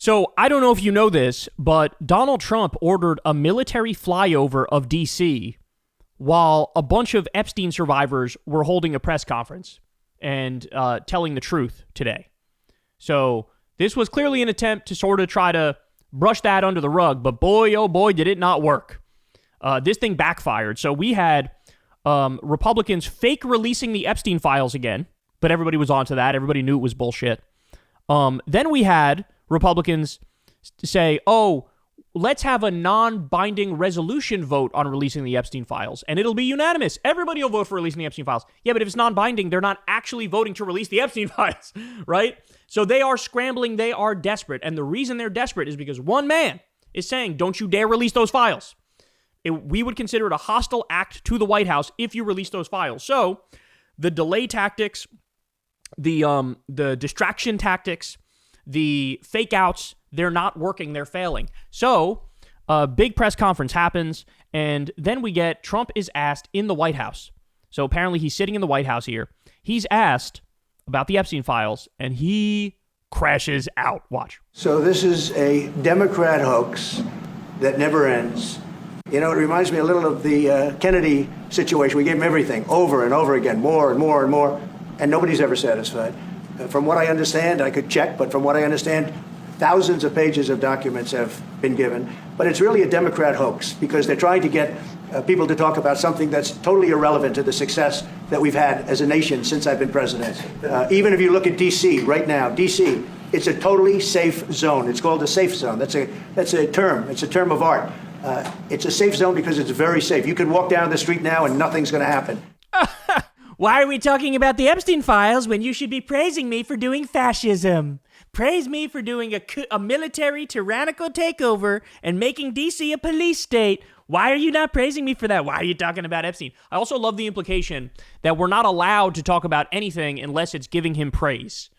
So I don't know if you know this, but Donald Trump ordered a military flyover of D.C. while a bunch of Epstein survivors were holding a press conference and telling the truth today. So this was clearly an attempt to sort of try to brush that under the rug, but boy, oh boy, did it not work. This thing backfired. So we had Republicans fake releasing the Epstein files again, but everybody was onto that. Everybody knew it was bullshit. Then we had Republicans say, oh, let's have a non-binding resolution vote on releasing the Epstein files, and it'll be unanimous. Everybody will vote for releasing the Epstein files. Yeah, but if it's non-binding, they're not actually voting to release the Epstein files, right? So they are scrambling. They are desperate. And the reason they're desperate is because one man is saying, don't you dare release those files. We would consider it a hostile act to the White House if you release those files. So the delay tactics, the distraction tactics, the fake outs, they're not working. They're failing. So a big press conference happens, and then we get Trump is asked in the White House. So apparently he's sitting in the White House here. He's asked about the Epstein files, and he crashes out. Watch. So this is a Democrat hoax that never ends. You know, it reminds me a little of the Kennedy situation. We gave him everything over and over again, more and more and more, and nobody's ever satisfied. From what I understand, I could check, but from what I understand, thousands of pages of documents have been given. But it's really a Democrat hoax because they're trying to get people to talk about something that's totally irrelevant to the success that we've had as a nation since I've been president. Even if you look at D.C. right now, D.C., it's a totally safe zone. It's called a safe zone. That's a term. It's a term of art. It's a safe zone because it's very safe. You can walk down the street now and nothing's going to happen. Why are we talking about the Epstein files when you should be praising me for doing fascism? Praise me for doing a military tyrannical takeover and making D.C. a police state. Why are you not praising me for that? Why are you talking about Epstein? I also love the implication that we're not allowed to talk about anything unless it's giving him praise.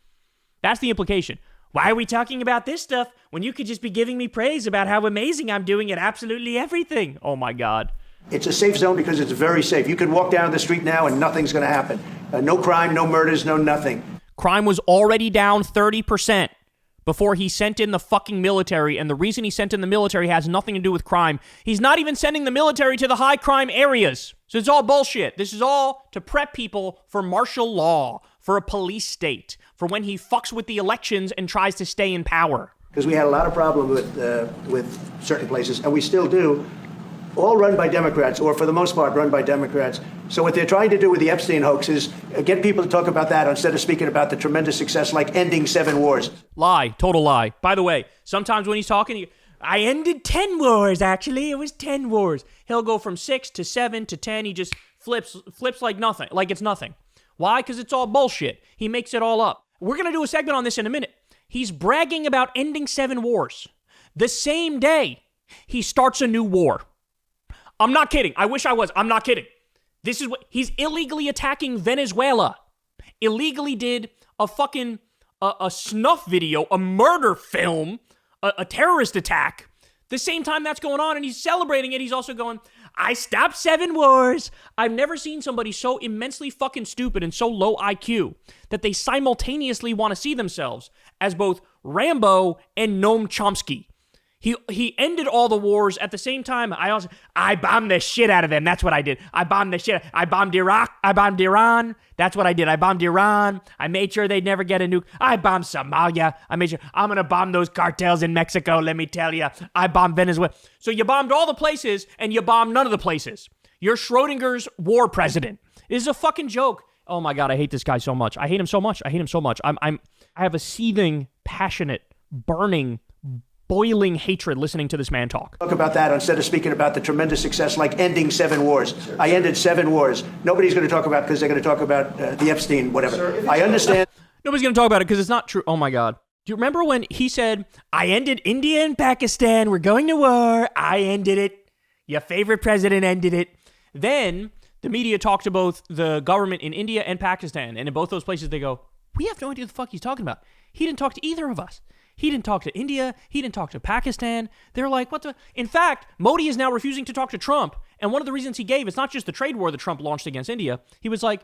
That's the implication. Why are we talking about this stuff when you could just be giving me praise about how amazing I'm doing at absolutely everything? Oh my God. It's a safe zone because it's very safe. You can walk down the street now and nothing's going to happen. No crime, no murders, no nothing. Crime was already down 30% before he sent in the fucking military, and the reason he sent in the military has nothing to do with crime. He's not even sending the military to the high crime areas. So it's all bullshit. This is all to prep people for martial law, for a police state, for when he fucks with the elections and tries to stay in power. Because we had a lot of problems with certain places, and we still do. All run by Democrats, or for the most part run by Democrats. So what they're trying to do with the Epstein hoax is get people to talk about that instead of speaking about the tremendous success like ending 7 wars. Lie, total lie. By the way, sometimes when he's talking, I ended 10 wars, actually. It was 10 wars. He'll go from 6 to 7 to 10. He just flips like nothing, like it's nothing. Why? Because it's all bullshit. He makes it all up. We're going to do a segment on this in a minute. He's bragging about ending 7 wars. The same day, he starts a new war. I'm not kidding. I wish I was. I'm not kidding. This is what he's illegally attacking Venezuela. Illegally did a fucking a snuff video, a murder film, a terrorist attack. The same time that's going on, and he's celebrating it. He's also going, I stopped 7 wars. I've never seen somebody so immensely fucking stupid and so low IQ that they simultaneously want to see themselves as both Rambo and Noam Chomsky. He ended all the wars at the same time. I bombed the shit out of them. That's what I did. I bombed the shit. I bombed Iraq. I bombed Iran. That's what I did. I bombed Iran. I made sure they'd never get a nuke. I bombed Somalia. I made sure I'm going to bomb those cartels in Mexico. Let me tell you. I bombed Venezuela. So you bombed all the places and you bombed none of the places. You're Schrodinger's war president. It is a fucking joke. Oh my God. I hate this guy so much. I hate him so much. I have a seething, passionate, burning, boiling hatred listening to this man talk. Talk about that instead of speaking about the tremendous success like ending 7 wars. I ended 7 wars. Nobody's going to talk about because they're going to talk about the Epstein, whatever. I understand. Nobody's going to talk about it because it's not true. Oh my God. Do you remember when he said, I ended India and Pakistan. We're going to war. I ended it. Your favorite president ended it. Then the media talked to both the government in India and Pakistan. And in both those places, they go, we have no idea what the fuck he's talking about. He didn't talk to either of us. He didn't talk to India. He didn't talk to Pakistan. They're like, what the? In fact, Modi is now refusing to talk to Trump. And one of the reasons he gave, it's not just the trade war that Trump launched against India. He was like,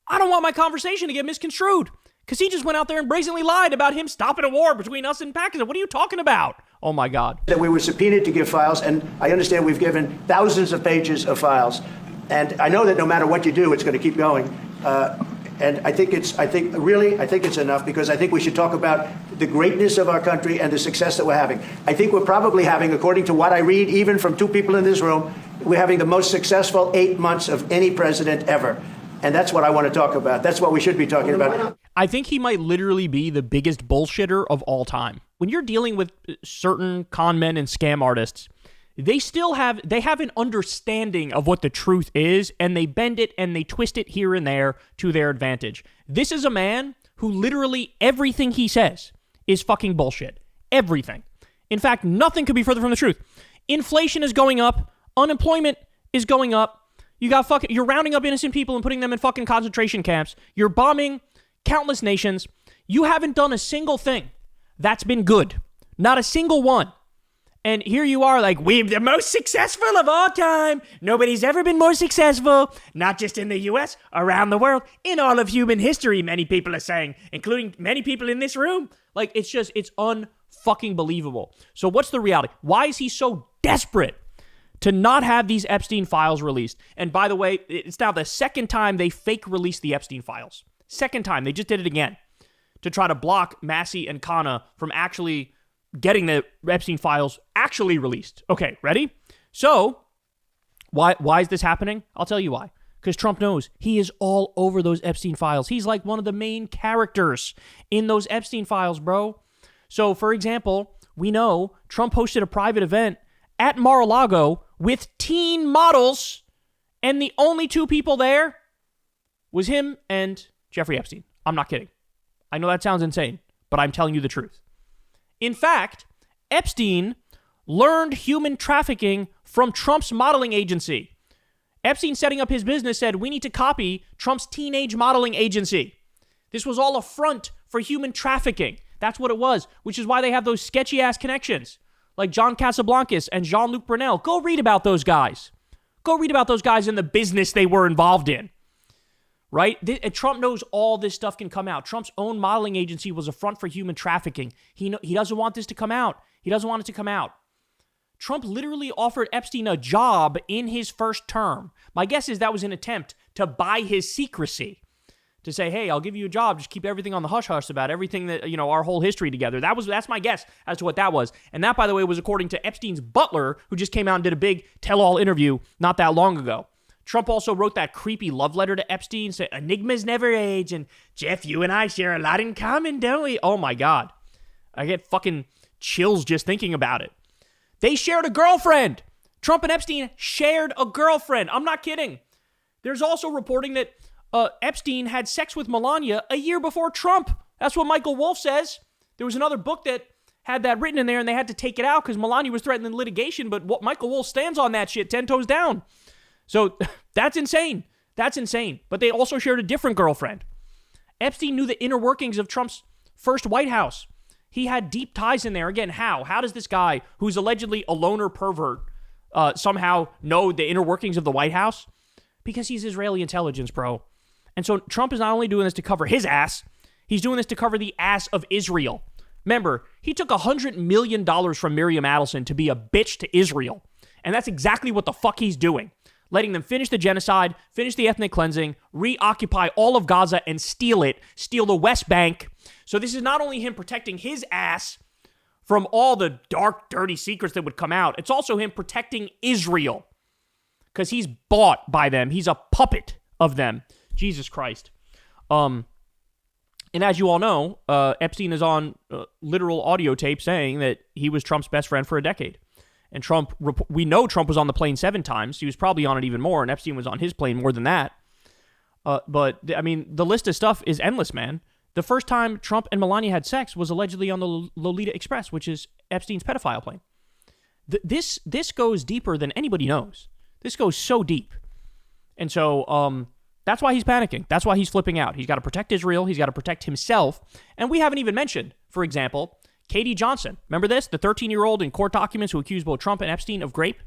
I don't want my conversation to get misconstrued. Because he just went out there and brazenly lied about him stopping a war between us and Pakistan. What are you talking about? Oh, my God. That we were subpoenaed to give files, and I understand we've given thousands of pages of files. And I know that no matter what you do, it's going to keep going. And I think it's enough, because I think we should talk about the greatness of our country and the success that we're having. I think we're probably having, according to what I read, even from two people in this room, we're having the most successful 8 months of any president ever. And that's what I want to talk about. That's what we should be talking about. I think he might literally be the biggest bullshitter of all time. When you're dealing with certain con men and scam artists, they have an understanding of what the truth is, and they bend it and they twist it here and there to their advantage. This is a man who literally everything he says is fucking bullshit. Everything. In fact, nothing could be further from the truth. Inflation is going up. Unemployment is going up. You're rounding up innocent people and putting them in fucking concentration camps. You're bombing countless nations. You haven't done a single thing that's been good. Not a single one. And here you are like, we're the most successful of all time. Nobody's ever been more successful. Not just in the U.S., around the world, in all of human history, many people are saying, including many people in this room. Like, it's unfucking believable. So what's the reality? Why is he so desperate to not have these Epstein files released? And by the way, it's now the second time they fake released the Epstein files. Second time. They just did it again to try to block Massey and Khanna from actually getting the Epstein files actually released. Okay, ready? So, why is this happening? I'll tell you why. Because Trump knows he is all over those Epstein files. He's like one of the main characters in those Epstein files, bro. So, for example, we know Trump hosted a private event at Mar-a-Lago with teen models, and the only two people there was him and Jeffrey Epstein. I'm not kidding. I know that sounds insane, but I'm telling you the truth. In fact, Epstein learned human trafficking from Trump's modeling agency. Epstein, setting up his business, said, we need to copy Trump's teenage modeling agency. This was all a front for human trafficking. That's what it was, which is why they have those sketchy-ass connections, like John Casablancas and Jean-Luc Brunel. Go read about those guys. Go read about those guys in the business they were involved in. Right? Trump knows all this stuff can come out. Trump's own modeling agency was a front for human trafficking. He doesn't want this to come out. He doesn't want it to come out. Trump literally offered Epstein a job in his first term. My guess is that was an attempt to buy his secrecy. To say, hey, I'll give you a job. Just keep everything on the hush-hush about everything that, our whole history together. That's my guess as to what that was. And that, by the way, was according to Epstein's butler, who just came out and did a big tell-all interview not that long ago. Trump also wrote that creepy love letter to Epstein, saying, enigmas never age, and Jeff, you and I share a lot in common, don't we? Oh my God. I get fucking chills just thinking about it. They shared a girlfriend. Trump and Epstein shared a girlfriend. I'm not kidding. There's also reporting that Epstein had sex with Melania a year before Trump. That's what Michael Wolff says. There was another book that had that written in there, and they had to take it out because Melania was threatening litigation, but what Michael Wolff stands on that shit 10 toes down. So that's insane. That's insane. But they also shared a different girlfriend. Epstein knew the inner workings of Trump's first White House. He had deep ties in there. Again, how? How does this guy, who's allegedly a loner pervert, somehow know the inner workings of the White House? Because he's Israeli intelligence, bro. And so Trump is not only doing this to cover his ass, he's doing this to cover the ass of Israel. Remember, he took $100 million from Miriam Adelson to be a bitch to Israel. And that's exactly what the fuck he's doing. Letting them finish the genocide, finish the ethnic cleansing, reoccupy all of Gaza and steal the West Bank. So this is not only him protecting his ass from all the dark, dirty secrets that would come out, it's also him protecting Israel. Because he's bought by them. He's a puppet of them. Jesus Christ. And as you all know, Epstein is on literal audio tape saying that he was Trump's best friend for a decade. And we know Trump was on the plane 7 times. He was probably on it even more, and Epstein was on his plane more than that. But, I mean, the list of stuff is endless, man. The first time Trump and Melania had sex was allegedly on the Lolita Express, which is Epstein's pedophile plane. This goes deeper than anybody knows. This goes so deep. And so that's why he's panicking. That's why he's flipping out. He's got to protect Israel. He's got to protect himself. And we haven't even mentioned, for example, Katie Johnson. Remember this? The 13-year-old in court documents who accused both Trump and Epstein of rape.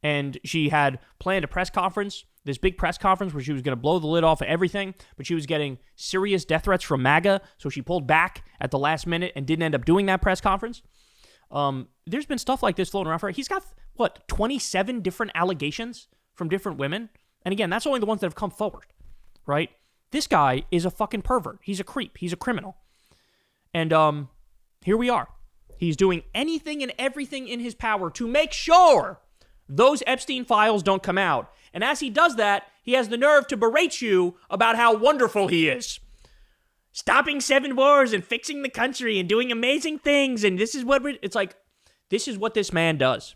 And she had planned a press conference this big press conference where she was going to blow the lid off of everything, but she was getting serious death threats from MAGA, so she pulled back at the last minute and didn't end up doing that press conference. There's been stuff like this floating around for her. He's got, 27 different allegations from different women? And again, that's only the ones that have come forward, right? This guy is a fucking pervert. He's a creep. He's a criminal. And here we are. He's doing anything and everything in his power to make sure those Epstein files don't come out. And as he does that, he has the nerve to berate you about how wonderful he is. Stopping 7 wars and fixing the country and doing amazing things. And this is what it's like, this is what this man does.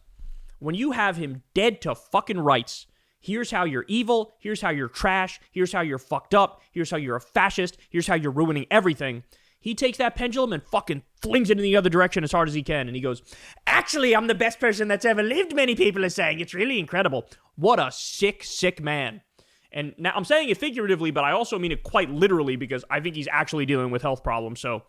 When you have him dead to fucking rights, here's how you're evil, here's how you're trash, here's how you're fucked up, here's how you're a fascist, here's how you're ruining everything. He takes that pendulum and fucking flings it in the other direction as hard as he can. And he goes, actually, I'm the best person that's ever lived, many people are saying. It's really incredible. What a sick, sick man. And now I'm saying it figuratively, but I also mean it quite literally because I think he's actually dealing with health problems. So,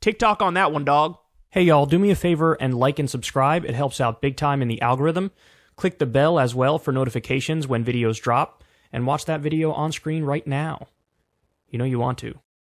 TikTok on that one, dog. Hey, y'all, do me a favor and like and subscribe. It helps out big time in the algorithm. Click the bell as well for notifications when videos drop. And watch that video on screen right now. You know you want to.